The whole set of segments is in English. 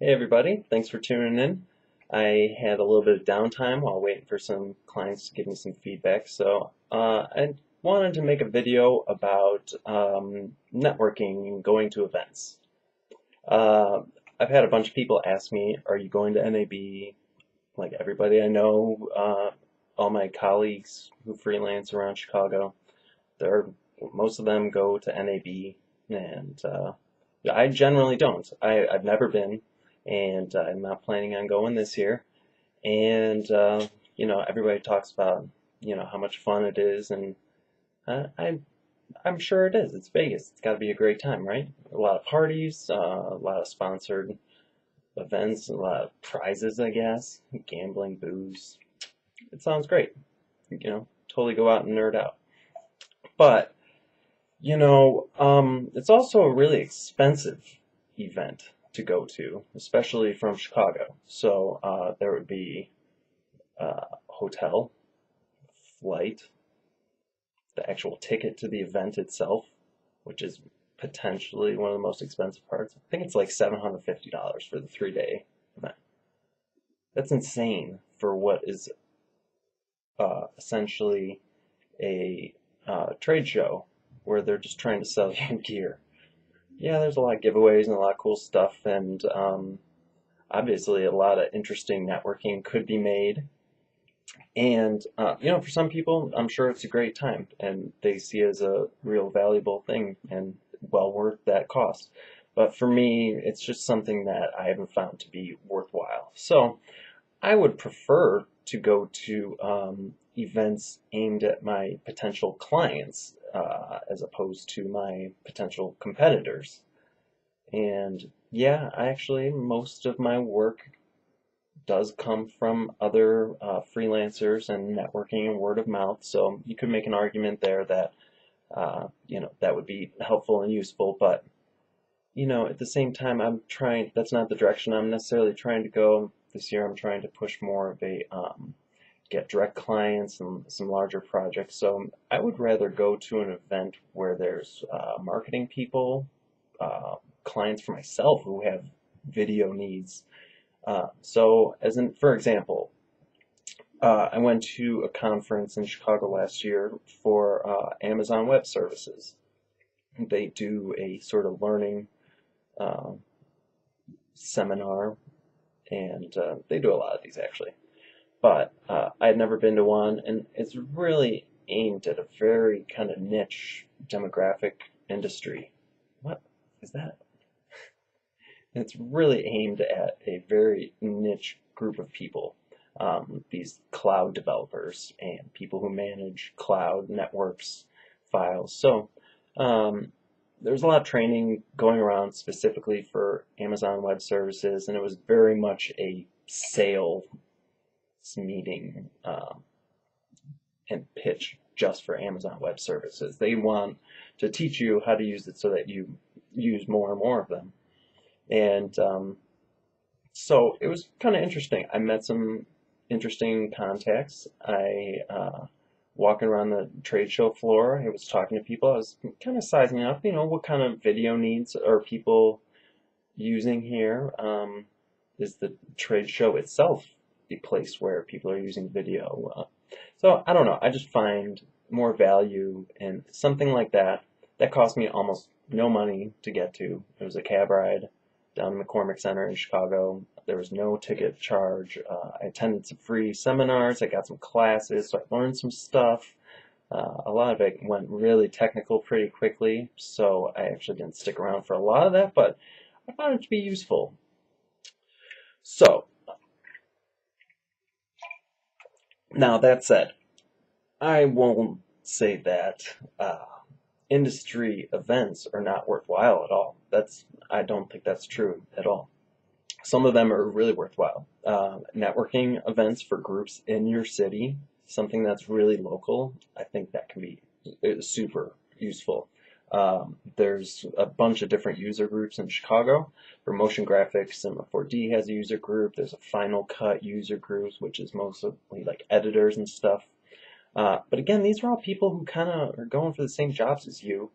Hey everybody, thanks for tuning in. I had a little bit of downtime while waiting for some clients to give me some feedback, so I wanted to make a video about networking and going to events. Uh, I've had a bunch of people ask me, are you going to NAB? Like everybody I know, all my colleagues who freelance around Chicago, they're, most of them go to NAB, and I generally don't. I've never been, and I'm not planning on going this year. And everybody talks about how much fun it is, and uh, I I'm sure it is. It's Vegas. It's got to be a great time, right? A lot of parties, a lot of sponsored events, a lot of prizes, I guess, gambling, booze. It sounds great. Totally go out and nerd out. But it's also a really expensive event to go to, especially from Chicago. So there would be hotel, flight, the actual ticket to the event itself, which is potentially one of the most expensive parts. I think it's like $750 for the 3-day event. That's insane for what is essentially a trade show where they're just trying to sell you gear. Yeah, there's a lot of giveaways and a lot of cool stuff, and obviously a lot of interesting networking could be made. And for some people, I'm sure it's a great time, and they see it as a real valuable thing and well worth that cost. But for me, it's just something that I haven't found to be worthwhile. So I would prefer to go to events aimed at my potential clients as opposed to my potential competitors. And yeah, actually, most of my work does come from other freelancers and networking and word of mouth. So you could make an argument there that that would be helpful and useful. But at the same time, I'm trying. That's not the direction I'm necessarily trying to go this year. I'm trying to push more of a get direct clients and some larger projects. So I would rather go to an event where there's marketing people, clients for myself who have video needs. For example, I went to a conference in Chicago last year for Amazon Web Services. They do a sort of learning uh, seminar, and they do a lot of these actually. But I had never been to one, and it's really aimed at a very kind of niche demographic industry. What is that? It's really aimed at a very niche group of people. These cloud developers and people who manage cloud networks, files. So there's a lot of training going around specifically for Amazon Web Services, and it was very much a sales meeting and pitch just for Amazon Web Services. They want to teach you how to use it so that you use more and more of them. And so it was kind of interesting. I met some interesting contacts. I walking around the trade show floor, I was talking to people. I was kind of sizing up, what kind of video needs are people using here? Is the trade show itself the place where people are using video? So I don't know. I just find more value in something like that. That cost me almost no money to get to. It was a cab ride down to McCormick Center in Chicago. There was no ticket charge. I attended some free seminars. I got some classes, so I learned some stuff. A lot of it went really technical pretty quickly, so I actually didn't stick around for a lot of that, but I found it to be useful. So, now that said, I won't say that industry events are not worthwhile at all. I don't think that's true at all. Some of them are really worthwhile. Networking events for groups in your city, something that's really local, I think that can be super useful. There's a bunch of different user groups in Chicago. For motion graphics, Cinema 4D has a user group. There's a Final Cut user group, which is mostly like editors and stuff. But again, these are all people who kind of are going for the same jobs as you.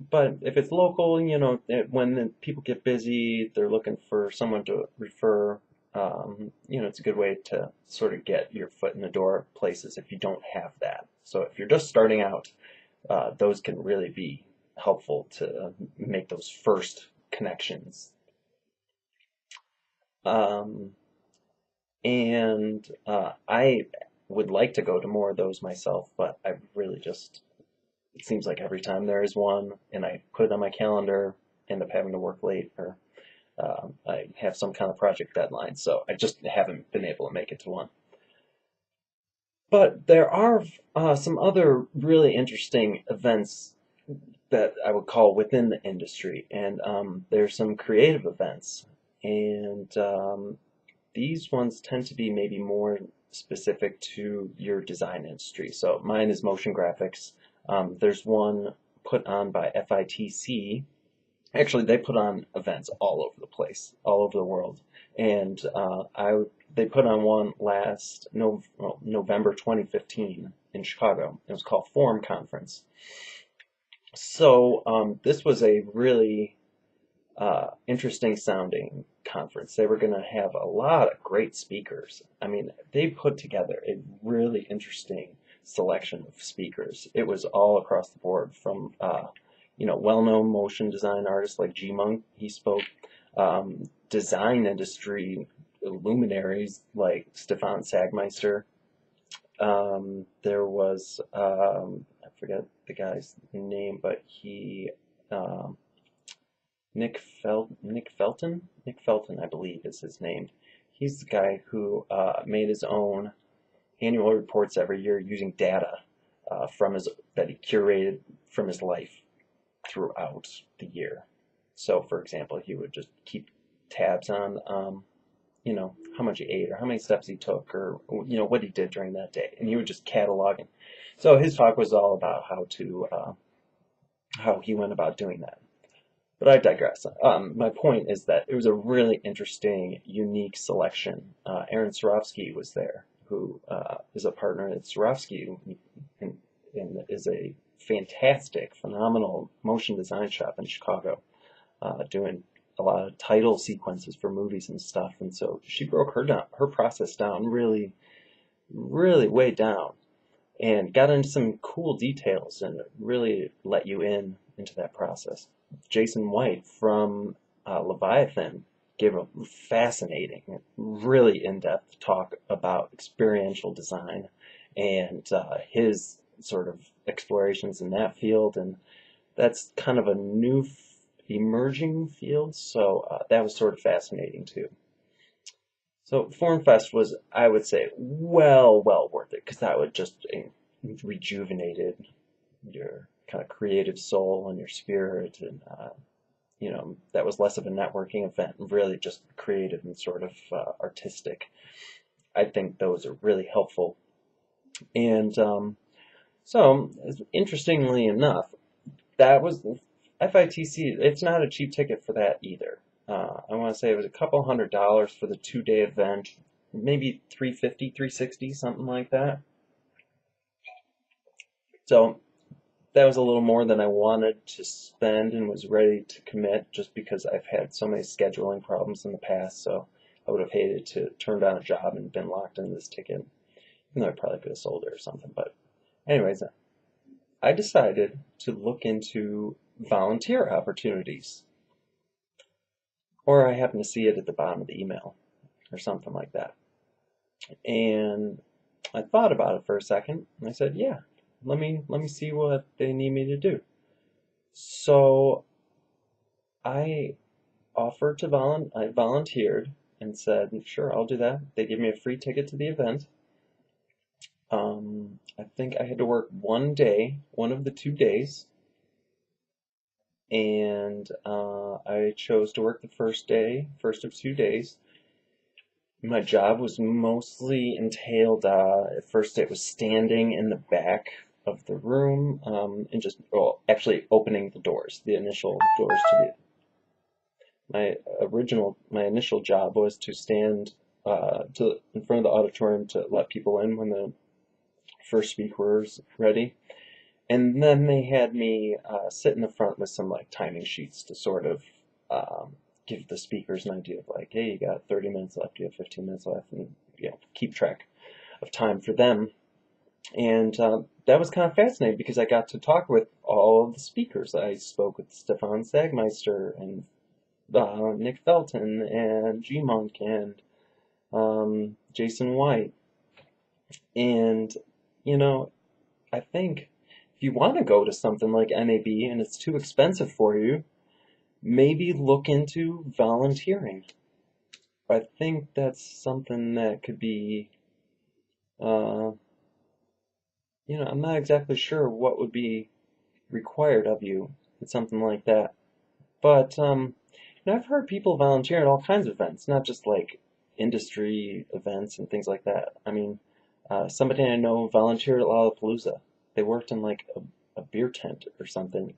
But if it's local, when the people get busy, they're looking for someone to refer. It's a good way to sort of get your foot in the door places if you don't have that. So if you're just starting out, those can really be helpful to make those first connections. Um, and I would like to go to more of those myself, but I really just, it seems like every time there is one and I put it on my calendar, end up having to work late or I have some kind of project deadline, so I just haven't been able to make it to one. But there are some other really interesting events that I would call within the industry, and there's some creative events, and these ones tend to be maybe more specific to your design industry. So mine is motion graphics. There's one put on by FITC. Actually, they put on events all over the place, all over the world, and they put on one last November 2015 in Chicago. It was called Forum Conference. So this was a really interesting sounding conference. They were going to have a lot of great speakers. I mean, they put together a really interesting selection of speakers. It was all across the board from well-known motion design artists like G Monk. He spoke. Design industry luminaries like Stefan Sagmeister. There was I forget the guy's name, but he Nick Felton, I believe, is his name. He's the guy who made his own annual reports every year using data that he curated from his life throughout the year. So, for example, he would just keep tabs on, how much he ate or how many steps he took or, what he did during that day. And he would just catalog it. So his talk was all about how he went about doing that. But I digress. My point is that it was a really interesting, unique selection. Aaron Sorofsky was there, who is a partner at Sorofsky and is a fantastic, phenomenal motion design shop in Chicago, doing a lot of title sequences for movies and stuff. And so she broke her process down really, really way down, and got into some cool details and really let you into that process. Jason White from Leviathan gave a fascinating, really in-depth talk about experiential design and his sort of explorations in that field, and that's kind of a new emerging field, so that was sort of fascinating too. So Forum Fest was, I would say, well worth it, because that would just rejuvenated your kind of creative soul and your spirit, and that was less of a networking event and really just creative and sort of artistic. I think those are really helpful. And so, interestingly enough, that was FITC. It's not a cheap ticket for that either. I want to say it was a couple $100 for the 2-day event, maybe $350, $360, something like that. So that was a little more than I wanted to spend and was ready to commit, just because I've had so many scheduling problems in the past. So I would have hated to turn down a job and been locked into this ticket. Even though I probably could have sold it or something. But anyways, I decided to look into volunteer opportunities. Or I happened to see it at the bottom of the email or something like that. And I thought about it for a second, and I said, yeah, let me see what they need me to do. So I offered to I volunteered and said, sure, I'll do that. They gave me a free ticket to the event. I think I had to work one day, one of the 2 days, and I chose to work the first day, first of 2 days. My job was mostly entailed, at first it was standing in the back of the room, and just, well, actually opening the doors, the initial doors to my initial job was to stand in front of the auditorium to let people in when the first speaker was ready, And then they had me sit in the front with some like timing sheets to sort of give the speakers an idea of like, hey, you got 30 minutes left, you have 15 minutes left, and keep track of time for them. And that was kind of fascinating because I got to talk with all of the speakers. I spoke with Stefan Sagmeister and Nick Felton and G Monk and Jason White. And, you know, I think if you want to go to something like NAB and it's too expensive for you, maybe look into volunteering. I think that's something that could be, uh, I'm not exactly sure what would be required of you in something like that. But I've heard people volunteer at all kinds of events, not just like industry events and things like that. I mean, somebody I know volunteered at Lollapalooza. They worked in like a beer tent or something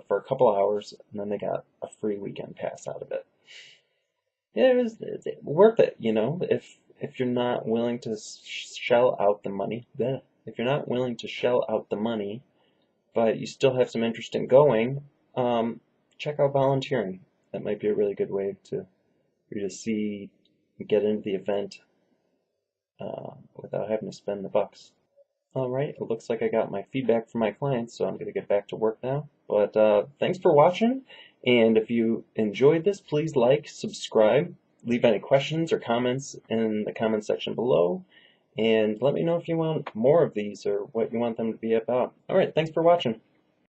for a couple hours, and then they got a free weekend pass out of it. Yeah, it's worth it, if you're not willing to shell out the money. If you're not willing to shell out the money, but you still have some interest in going, check out volunteering. That might be a really good way for you to see, get into the event without having to spend the bucks. All right, it looks like I got my feedback from my clients, so I'm going to get back to work now. But thanks for watching, and if you enjoyed this, please like, subscribe, leave any questions or comments in the comment section below, and let me know if you want more of these or what you want them to be about. All right, thanks for watching.